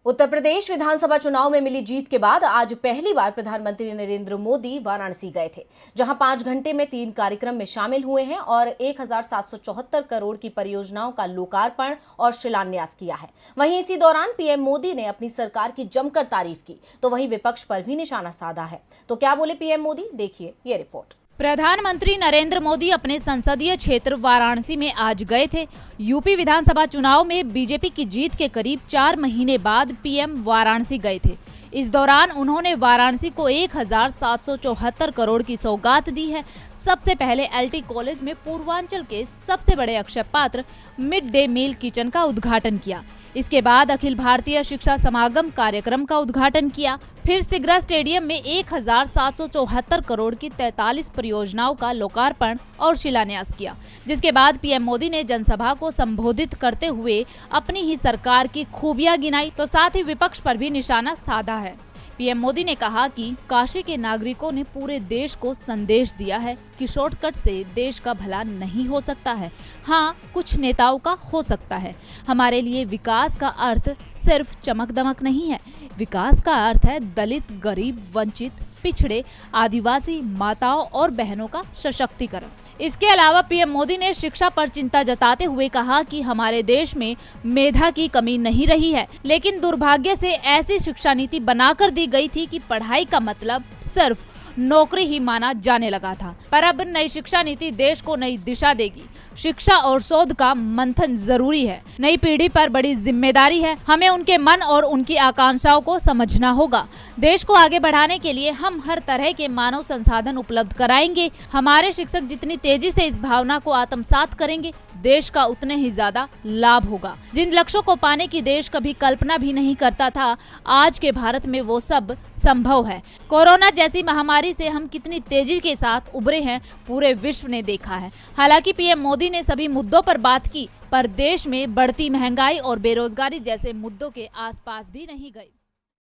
उत्तर प्रदेश विधानसभा चुनाव में मिली जीत के बाद आज पहली बार प्रधानमंत्री नरेंद्र मोदी वाराणसी गए थे, जहां 5 घंटे में 3 कार्यक्रम में शामिल हुए हैं और 1774 करोड़ की परियोजनाओं का लोकार्पण और शिलान्यास किया है। वहीं इसी दौरान पीएम मोदी ने अपनी सरकार की जमकर तारीफ की, तो वहीं विपक्ष पर भी निशाना साधा है। तो क्या बोले पीएम मोदी, देखिए ये रिपोर्ट। प्रधानमंत्री नरेंद्र मोदी अपने संसदीय क्षेत्र वाराणसी में आज गए थे। यूपी विधानसभा चुनाव में बीजेपी की जीत के करीब 4 महीने बाद पीएम वाराणसी गए थे। इस दौरान उन्होंने वाराणसी को 1774 करोड़ की सौगात दी है। सबसे पहले एलटी कॉलेज में पूर्वांचल के सबसे बड़े अक्षय पात्र मिड डे मील किचन का उद्घाटन किया। इसके बाद अखिल भारतीय शिक्षा समागम कार्यक्रम का उद्घाटन किया। फिर सिगरा स्टेडियम में 1774 करोड़ की 43 परियोजनाओं का लोकार्पण और शिलान्यास किया, जिसके बाद पीएम मोदी ने जनसभा को संबोधित करते हुए अपनी ही सरकार की खूबियां गिनाई, तो साथ ही विपक्ष पर भी निशाना साधा है। पीएम मोदी ने कहा कि काशी के नागरिकों ने पूरे देश को संदेश दिया है कि शॉर्टकट से देश का भला नहीं हो सकता है। हाँ, कुछ नेताओं का हो सकता है। हमारे लिए विकास का अर्थ सिर्फ चमक दमक नहीं है। विकास का अर्थ है दलित, गरीब, वंचित, पिछड़े, आदिवासी, माताओं और बहनों का सशक्तिकरण। इसके अलावा पीएम मोदी ने शिक्षा पर चिंता जताते हुए कहा कि हमारे देश में मेधा की कमी नहीं रही है, लेकिन दुर्भाग्य से ऐसी शिक्षा नीति बनाकर दी गई थी कि पढ़ाई का मतलब सिर्फ नौकरी ही माना जाने लगा था। पर अब नई शिक्षा नीति देश को नई दिशा देगी। शिक्षा और शोध का मंथन जरूरी है। नई पीढ़ी पर बड़ी जिम्मेदारी है। हमें उनके मन और उनकी आकांक्षाओं को समझना होगा। देश को आगे बढ़ाने के लिए हम हर तरह के मानव संसाधन उपलब्ध कराएंगे। हमारे शिक्षक जितनी तेजी से इस भावना को आत्मसात करेंगे, देश का उतने ही ज्यादा लाभ होगा। जिन लक्ष्यों को पाने की देश कभी कल्पना भी नहीं करता था, आज के भारत में वो सब संभव है। कोरोना जैसी महामारी से हम कितनी तेजी के साथ उभरे हैं, पूरे विश्व ने देखा है। हालांकि पीएम मोदी ने सभी मुद्दों पर बात की, पर देश में बढ़ती महंगाई और बेरोजगारी जैसे मुद्दों के आसपास भी नहीं गए।